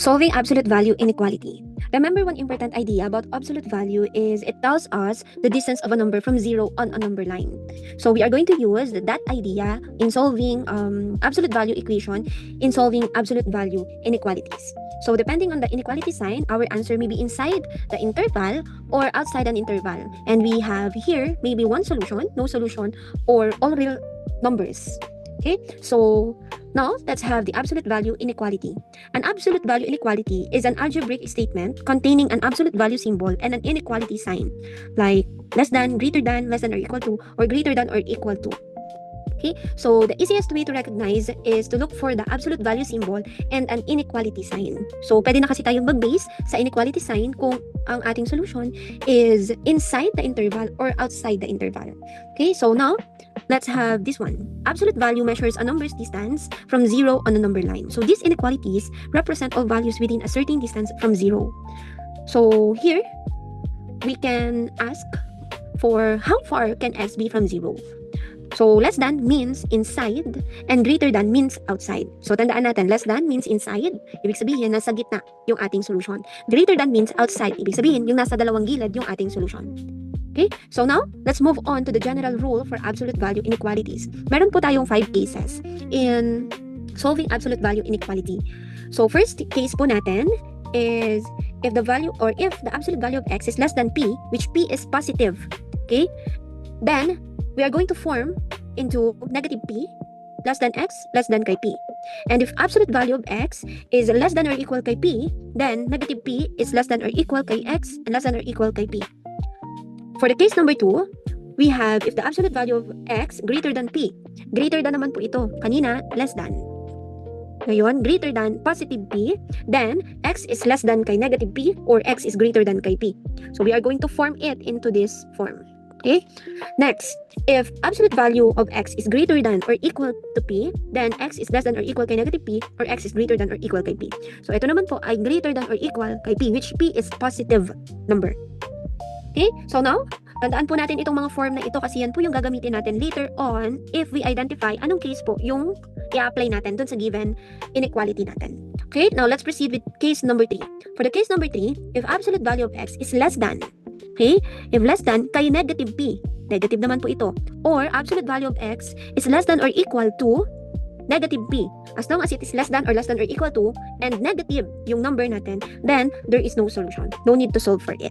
Solving absolute value inequality. Remember, one important idea about absolute value is it tells us the distance of a number from zero on a number line. So we are going to use that idea in solving absolute value equation, in solving absolute value inequalities. So depending on the inequality sign, our answer may be inside the interval or outside an interval. And we have here maybe one solution, no solution, or all real numbers. Okay, so now let's have the absolute value inequality. An absolute value inequality is an algebraic statement containing an absolute value symbol and an inequality sign, like less than, greater than, less than or equal to, or greater than or equal to. Okay, so the easiest way to recognize is to look for the absolute value symbol and an inequality sign. So pwede na kasi tayong mag-base sa inequality sign kung ang ating solution is inside the interval or outside the interval. Okay, so now let's have this one. Absolute value measures a number's distance from zero on a number line. So these inequalities represent all values within a certain distance from zero. So here we can ask for how far can x be from zero. So less than means inside and greater than means outside. So tandaan natin, less than means inside, ibig sabihin nasa gitna yung ating solution. Greater than means outside, ibig sabihin yung nasa dalawang gilid yung ating solution. Okay, so now let's move on to the general rule for absolute value inequalities. Meron po tayong 5 cases in solving absolute value inequality. So first case po natin is if the value or if the absolute value of x is less than p, which p is positive, okay, then we are going to form into negative p less than x less than kay p. And if absolute value of x is less than or equal kay p, then negative p is less than or equal kay x and less than or equal kay p. For the case number 2, we have if the absolute value of x greater than p. Greater than naman po ito. Kanina, less than. Ngayon, greater than positive p, then x is less than kay negative p or x is greater than kay p. So we are going to form it into this form. Okay? Next, if absolute value of x is greater than or equal to p, then x is less than or equal kay negative p or x is greater than or equal kay p. So ito naman po ay greater than or equal kay p, which p is positive number. Okay? So now, tandaan po natin itong mga form na ito kasi yan po yung gagamitin natin later on if we identify anong case po yung i-apply natin dun sa given inequality natin. Okay? Now, let's proceed with case number 3. For the case number 3, if absolute value of x is less than, okay, if less than kay negative p, negative naman po ito, or absolute value of x is less than or equal to negative p, as long as it is less than or equal to, and negative yung number natin, then there is no solution. No need to solve for it.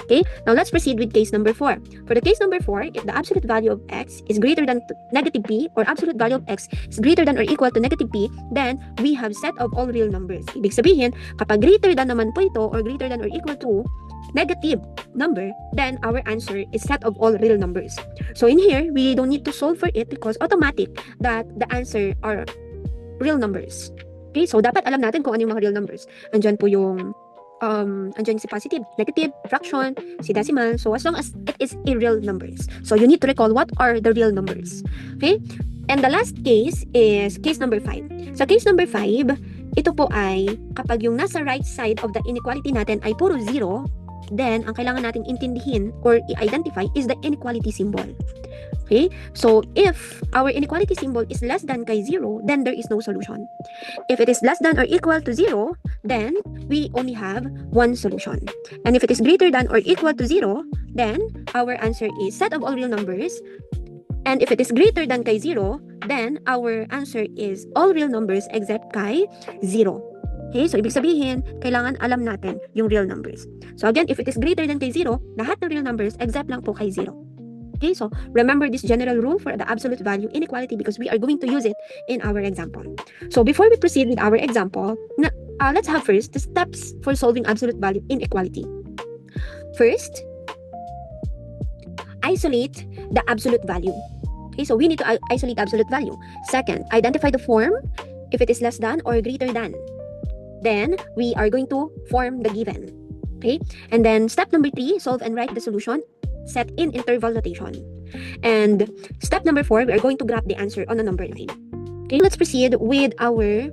Okay, now let's proceed with case number 4. For the case number 4, if the absolute value of x is greater than negative p or absolute value of x is greater than or equal to negative p, then we have set of all real numbers. Ibig sabihin, kapag greater than naman po ito or greater than or equal to negative number, then our answer is set of all real numbers. So in here, we don't need to solve for it because automatic that the answer are real numbers. Okay, so dapat alam natin kung ano yung mga real numbers. Andyan po yung andyan si positive, negative, fraction, si decimal. So as long as it is a real numbers. So you need to recall what are the real numbers. Okay? And the last case is case number 5. Sa case number 5, ito po ay kapag yung nasa right side of the inequality natin ay puro 0, then ang kailangan nating intindihin or i-identify is the inequality symbol. Okay? So if our inequality symbol is less than kay 0, then there is no solution. If it is less than or equal to 0, then we only have one solution. And if it is greater than or equal to 0, then our answer is set of all real numbers. And if it is greater than kay 0, then our answer is all real numbers except kay 0. Okay, so ibig sabihin, kailangan alam natin yung real numbers. So again, if it is greater than kay 0, lahat ng real numbers except lang po kay 0. Okay, so remember this general rule for the absolute value inequality because we are going to use it in our example. So before we proceed with our example, let's have first the steps for solving absolute value inequality. First, isolate the absolute value. Okay, so we need to isolate absolute value. Second, identify the form if it is less than or greater than. Then we are going to form the given. Okay, and then step number 3, solve and write the solution set in interval notation. And step number 4, we are going to graph the answer on a number line. Okay, let's proceed with our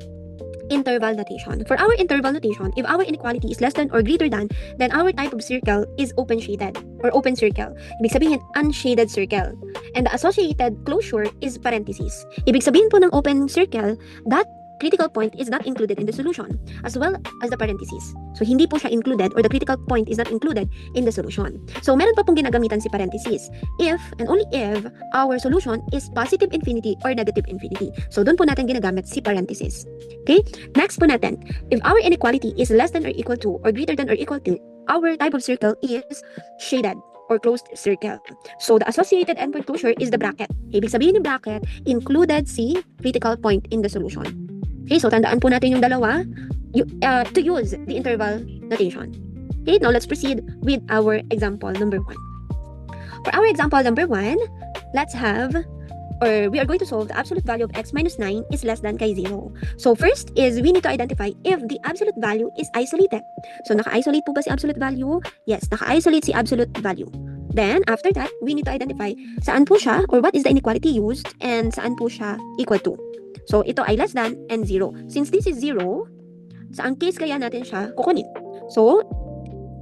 interval notation. For our interval notation, if our inequality is less than or greater than, then our type of circle is open shaded or open circle. Ibig sabihin, unshaded circle. And the associated closure is parentheses. Ibig sabihin po ng open circle, that critical point is not included in the solution, as well as the parentheses. So, hindi po siya included, or the critical point is not included in the solution. So, meron pa pong ginagamitan si parentheses if and only if our solution is positive infinity or negative infinity. So, doon po natin ginagamit si parentheses. Okay? Next po natin, if our inequality is less than or equal to or greater than or equal to, our type of circle is shaded or closed circle. So, the associated endpoint closure is the bracket. Ibig sabihin ng bracket, included si critical point in the solution. Okay, so tandaan po natin yung dalawa to use the interval notation. Okay, now let's proceed with our example number 1. For our example number 1, let's have, or we are going to solve the absolute value of x minus 9 is less than kay 0. So first is we need to identify if the absolute value is isolated. So naka-isolate po ba si absolute value? Yes, naka-isolate si absolute value. Then after that, we need to identify saan po siya or what is the inequality used and saan po siya equal to. So ito ay less than and 0. Since this is 0, saan case kaya natin siya kukunin? So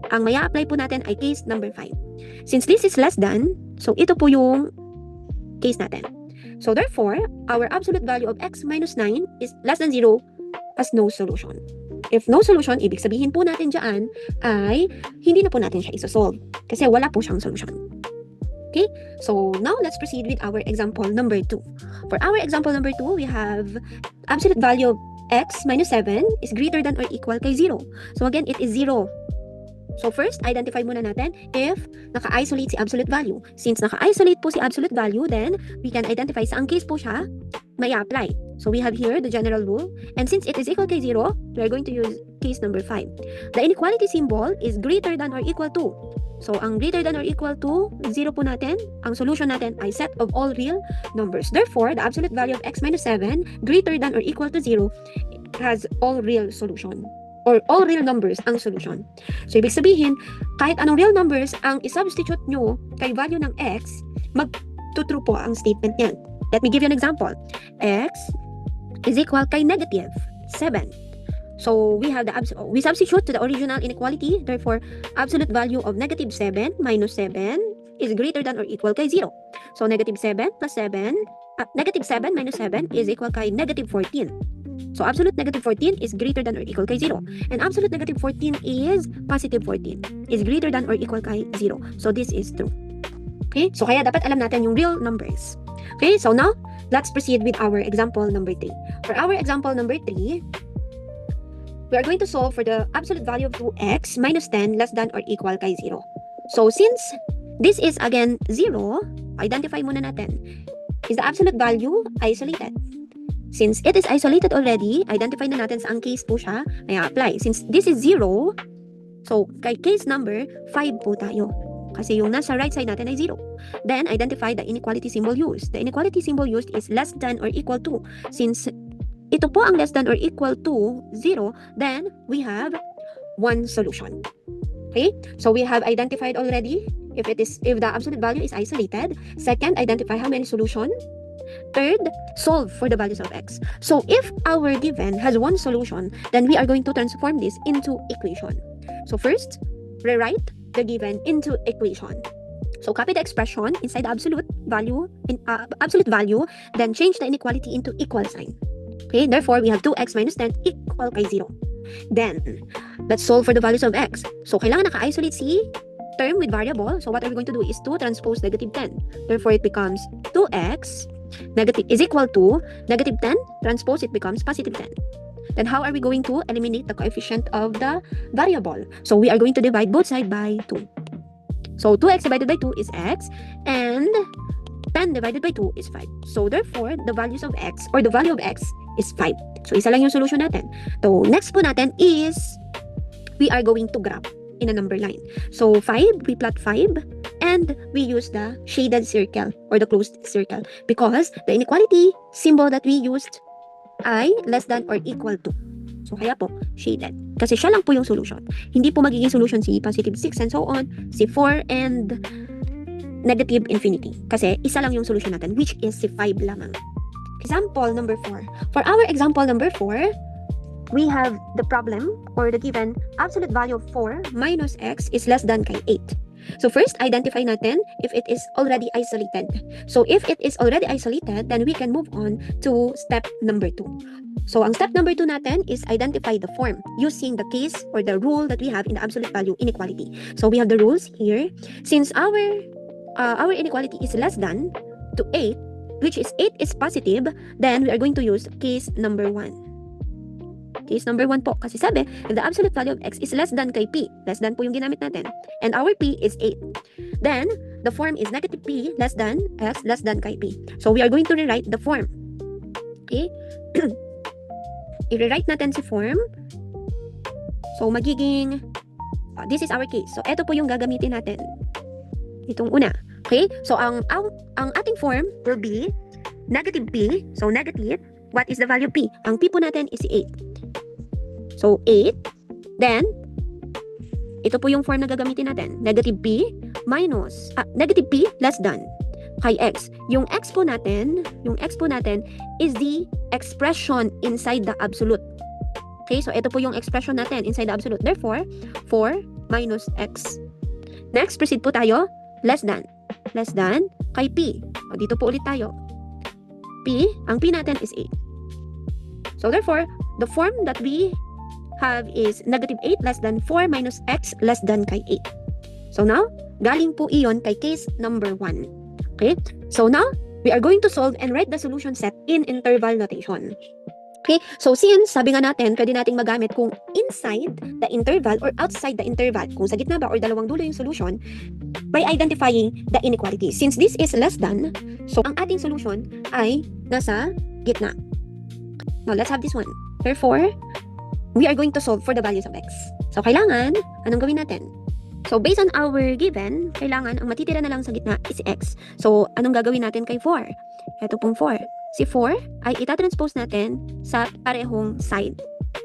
ang maya apply po natin ay case number 5. Since this is less than, so ito po yung case natin. So therefore, our absolute value of x minus 9 is less than 0 has no solution. If no solution, ibig sabihin po natin dyan ay hindi na po natin siya isa-solve kasi wala po siyang solution. Okay? So now let's proceed with our example number 2. For our example number 2, we have absolute value of x minus 7 is greater than or equal kay 0. So again, it is 0. So first, identify muna natin if naka-isolate si absolute value. Since naka-isolate po si absolute value, then we can identify saang case po siya may apply. So we have here the general rule. And since it is equal kay 0, we are going to use case number 5. The inequality symbol is greater than or equal to. So ang greater than or equal to 0 po natin, ang solution natin ay set of all real numbers. Therefore, the absolute value of x minus 7 greater than or equal to 0 has all real solution. Or all real numbers ang solution. So, ibig sabihin, kahit anong real numbers ang isubstitute nyo kay value ng x, mag-true po ang statement niyan. Let me give you an example. X is equal kay negative 7. So, we have we substitute to the original inequality. Therefore, absolute value of negative 7 minus 7 is greater than or equal kay 0. So, negative 7 plus 7, negative 7 minus 7 is equal kay negative 14. So, absolute negative 14 is greater than or equal kay 0. And absolute negative 14 is positive 14. Is greater than or equal kay 0. So, this is true. Okay? So, kaya dapat alam natin yung real numbers. Okay? So, now, let's proceed with our example number 3. For our example number 3, we are going to solve for the absolute value of 2x minus 10 less than or equal kay 0. So, since this is again 0, identify muna natin. Is the absolute value isolated? Since it is isolated already, identify na natin saang case po siya may apply. Since this is 0, so kay case number 5 po tayo. Kasi yung nasa right side natin ay 0. Then, identify the inequality symbol used. The inequality symbol used is less than or equal to. Since ito po ang less than or equal to 0, then we have one solution. Okay? So, we have identified already if the absolute value is isolated. Second, identify how many solutions. Third, solve for the values of x. So, if our given has one solution, then we are going to transform this into equation. So, first, rewrite the given into equation. So, copy the expression inside the absolute value, then change the inequality into equal sign. Okay, therefore, we have 2x minus 10 equal kay 0. Then, let's solve for the values of x. So, kailangan naka-isolate si term with variable. So, what are we going to do is to transpose negative 10. Therefore, it becomes 2x negative is equal to negative 10 transpose, it becomes positive 10. Then how are we going to eliminate the coefficient of the variable? So we are going to divide both sides by 2. So 2x divided by 2 is x and 10 divided by 2 is 5. So therefore, the values of x or the value of x is 5. So isa lang yung solution natin. So next po natin is we are going to graph in a number line. So 5, we plot 5 and we use the shaded circle or the closed circle because the inequality symbol that we used ay less than or equal to. So kaya po, shaded. Kasi siya lang po yung solution. Hindi po magiging solution si positive 6 and so on, si 4 and negative infinity. Kasi isa lang yung solution natin which is si 5 lamang. Example number 4. For our example number 4, we have the problem or the given absolute value of 4 minus x is less than kay 8. So first, identify natin if it is already isolated. So if it is already isolated, then we can move on to step number 2. So ang step number 2 natin is identify the form using the case or the rule that we have in the absolute value inequality. So we have the rules here. Since our inequality is less than to 8, which is 8 is positive, then we are going to use case number 1. Case number 1 po. Kasi sabi, if the absolute value of x is less than kay p, less than po yung ginamit natin, and our p is 8, then the form is negative p less than x less than kay p. So we are going to rewrite the form. Okay? I-rewrite natin si form. So magiging, this is our case. So ito po yung gagamitin natin. Itong una. Okay? So ang ating form will be negative p. So negative, what is the value p? Ang p po natin is 8. So, 8. Then, ito po yung form na gagamitin natin. Negative p minus, negative p less than kay x. Yung x po natin is the expression inside the absolute. Okay, so ito po yung expression natin inside the absolute. Therefore, 4 minus x. Next, proceed po tayo. Less than kay p. O, dito po ulit tayo. Ang p natin is 8. So, therefore, the form that we have is negative 8 less than 4 minus x less than kay 8. So now, galing po iyon kay case number 1. Okay? So now, we are going to solve and write the solution set in interval notation. Okay? So since, sabi nga natin, pwede nating magamit kung inside the interval or outside the interval, kung sa gitna ba or dalawang dulo yung solution, by identifying the inequality. Since this is less than, so ang ating solution ay nasa gitna. Now, let's have this one. Therefore, we are going to solve for the values of x. So, kailangan, anong gawin natin? So, based on our given, kailangan, ang matitira na lang sa gitna is x. So, anong gagawin natin kay 4? Ito pong 4. Si 4 ay itatranspose natin sa parehong side.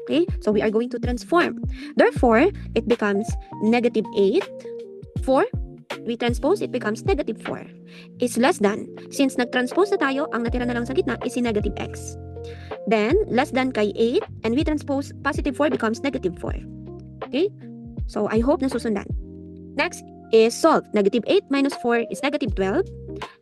Okay? So, we are going to transform. Therefore, it becomes negative 8. 4, we transpose, it becomes negative 4. Is less than. Since nag-transpose na tayo, ang natira na lang sa gitna is si negative x. Then, less than kay 8, and we transpose positive 4 becomes negative 4. Okay? So, I hope nasusundan. Next is solve. Negative 8 minus 4 is negative 12.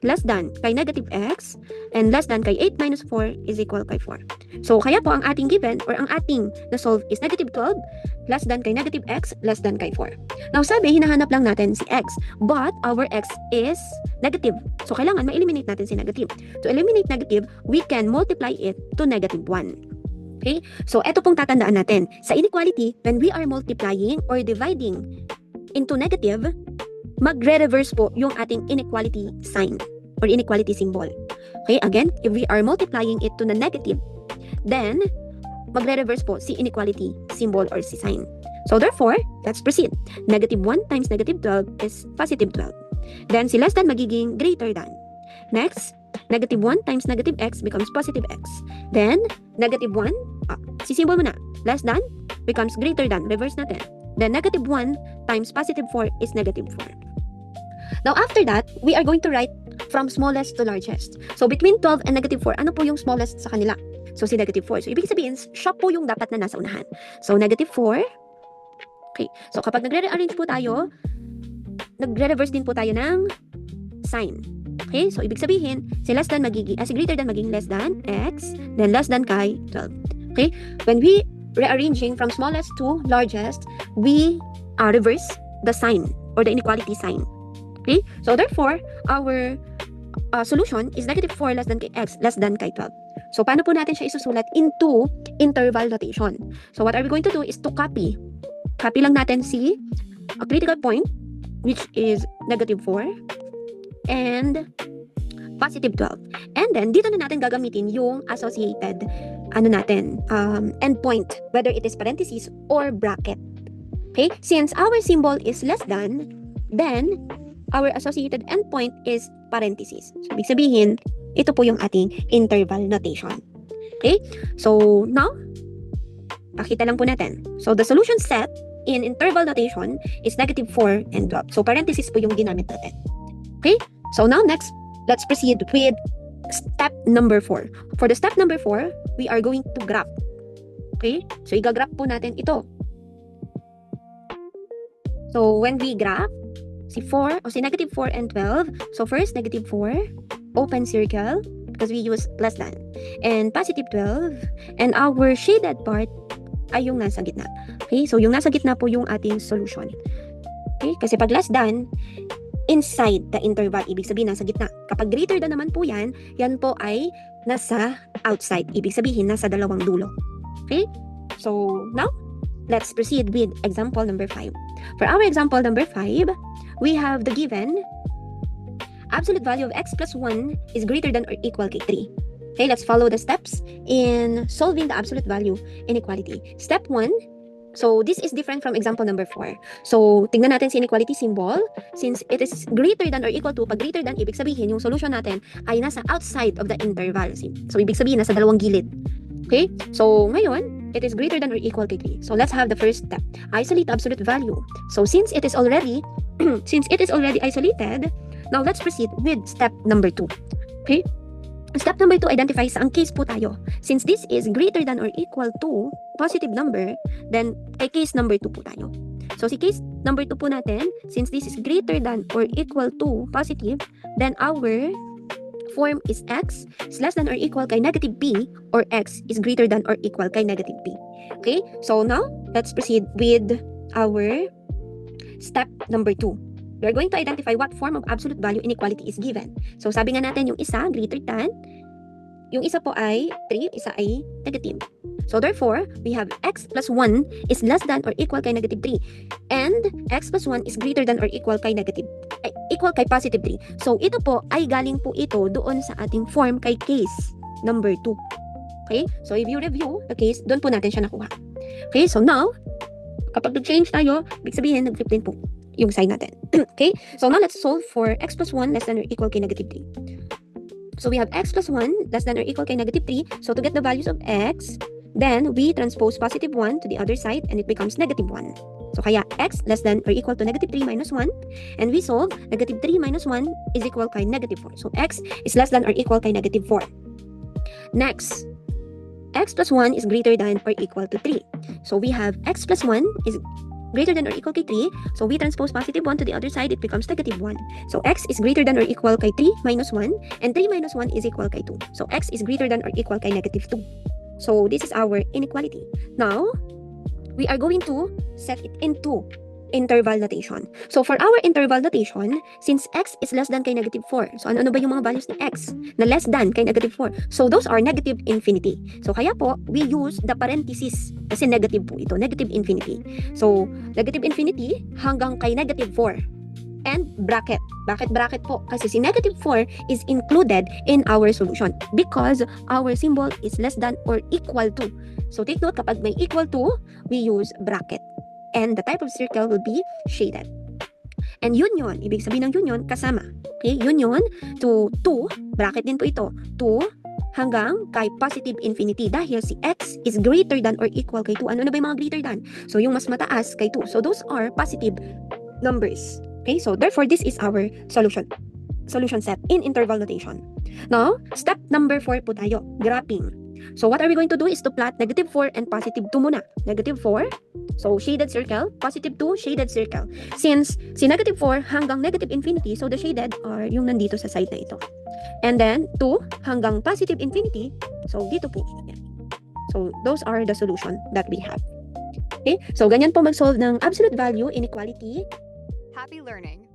Less than kay negative x, and less than kay 8 minus 4 is equal kay 4. So, kaya po ang ating given, or ang ating na-solve is negative 12, less than kay negative x, less than kay 4. Now, sabi, hinahanap lang natin si x, but our x is negative. So, kailangan ma-eliminate natin si negative. To eliminate negative, we can multiply it to negative 1. Okay? So, eto pong tatandaan natin. Sa inequality, when we are multiplying or dividing into negative, magre-reverse po yung ating inequality sign or inequality symbol. Okay? Again, if we are multiplying it to the negative, then magre-reverse po si inequality symbol or si sign. So, therefore, let's proceed. Negative 1 times negative 12 is positive 12. Then, si less than magiging greater than. Next, negative 1 times negative x becomes positive x. Then, negative 1, si symbol mo na, less than becomes greater than. Reverse natin. Then, negative 1 times positive 4 is negative 4. Now, after that, we are going to write from smallest to largest. So, between 12 and negative 4, ano po yung smallest sa kanila? So, si negative 4. So, ibig sabihin, siya po yung dapat na nasa unahan. So, negative 4. Okay. So, kapag nagre-rearrange po tayo, nagre-reverse din po tayo ng sign. Okay? So, ibig sabihin, si less than magiging, si greater than magiging less than x, then less than kay 12. Okay? When we rearranging from smallest to largest, we reverse the sign or the inequality sign. Okay? So, therefore, our solution is negative 4 less than kay x less than kay 12. So, paano po natin siya isusulat into interval notation? So, what are we going to do is to copy. Copy lang natin si a critical point, which is negative 4 and positive 12. And then, dito na natin gagamitin yung associated endpoint, whether it is parentheses or bracket. Okay? Since our symbol is less than, then our associated endpoint is parentheses. So, ibig sabihin, ito po yung ating interval notation. Okay? So, now, pakita lang po natin. So, the solution set in interval notation is negative 4 and 12. So, parentheses po yung ginamit natin. Okay? So, now, next, let's proceed with step number 4. For the step number 4, we are going to graph. Okay? So, i-graph po natin ito. So, when we graph, si 4, o si negative 4 and 12. So first, negative 4, open circle, because we use less than. And positive 12, and our shaded part ay yung nasa gitna. Okay, so yung nasa gitna po yung ating solution. Okay, kasi pag less than, inside the interval, ibig sabihin nasa gitna. Kapag greater than naman po yan po ay nasa outside, ibig sabihin nasa dalawang dulo. Okay, so now, let's proceed with example number 5. For our example number 5, we have the given absolute value of x plus 1 is greater than or equal to 3. Okay, let's follow the steps in solving the absolute value inequality. Step 1, so this is different from example number 4. So, tingnan natin si inequality symbol. Since it is greater than or equal to, pag greater than, ibig sabihin yung solution natin ay nasa outside of the interval. So, ibig sabihin nasa dalawang gilid. Okay? So, ngayon, it is greater than or equal to 3. So, let's have the first step. Isolate absolute value. So, since it is already isolated, now let's proceed with step number 2. Okay? Step number 2, identify saang case po tayo. Since this is greater than or equal to positive number, then kay case number 2 po tayo. So, si case number 2 po natin, since this is greater than or equal to positive, then our form is x is less than or equal kay negative p, or x is greater than or equal kay negative p. Okay? So, now, let's proceed with our step number 2. We are going to identify what form of absolute value inequality is given. So, sabi nga natin yung isa, greater than, yung isa po ay 3, isa ay negative. So, therefore, we have x plus 1 is less than or equal kay negative 3. And x plus 1 is greater than or equal kay positive 3. So, ito po ay galing po ito doon sa ating form kay case number 2. Okay? So, if you review the case, doon po natin siya nakuha. Okay? So, now, kapag nag-change tayo, ibig sabihin, nag-flip din po yung sign natin. Okay? So, now let's solve for x plus 1 less than or equal kay negative 3. So, we have x plus 1 less than or equal kay negative 3. So, to get the values of x, then we transpose positive 1 to the other side and it becomes negative 1. So, kaya x less than or equal to negative 3 minus 1. And we solve negative 3 minus 1 is equal kay negative 4. So, x is less than or equal kay negative 4. Next, x plus 1 is greater than or equal to 3. So, we have x plus 1 is greater than or equal kay 3. So, we transpose positive 1 to the other side, it becomes negative 1. So, x is greater than or equal kay 3 minus 1, and 3 minus 1 is equal kay 2. So, x is greater than or equal kay negative 2. So, this is our inequality. Now, we are going to set it into interval notation. So, for our interval notation, since x is less than kay negative 4, so ano ba yung mga values ni x na less than kay negative 4? So, those are negative infinity. So, kaya po, we use the parenthesis kasi negative po ito, negative infinity. So, negative infinity hanggang kay negative 4. And bracket. Bakit bracket po? Kasi si negative 4 is included in our solution because our symbol is less than or equal to. So, take note, kapag may equal to, we use bracket. And the type of circle will be shaded. And union, ibig sabihin ng union, kasama. Okay, union to 2, bracket din po ito, 2 hanggang kay positive infinity dahil si x is greater than or equal kay 2. Ano na ba yung mga greater than? So, yung mas mataas kay 2. So, those are positive numbers. Okay, so therefore, this is our solution set in interval notation. Now, step number 4 po tayo, graphing. So, what are we going to do is to plot negative 4 and positive 2 muna. Negative 4, so shaded circle, positive 2, shaded circle. Since si negative 4 hanggang negative infinity, so the shaded are yung nandito sa side na ito. And then, 2 hanggang positive infinity, so dito po. So, those are the solution that we have. Okay, so ganyan po mag-solve ng absolute value inequality. Happy learning!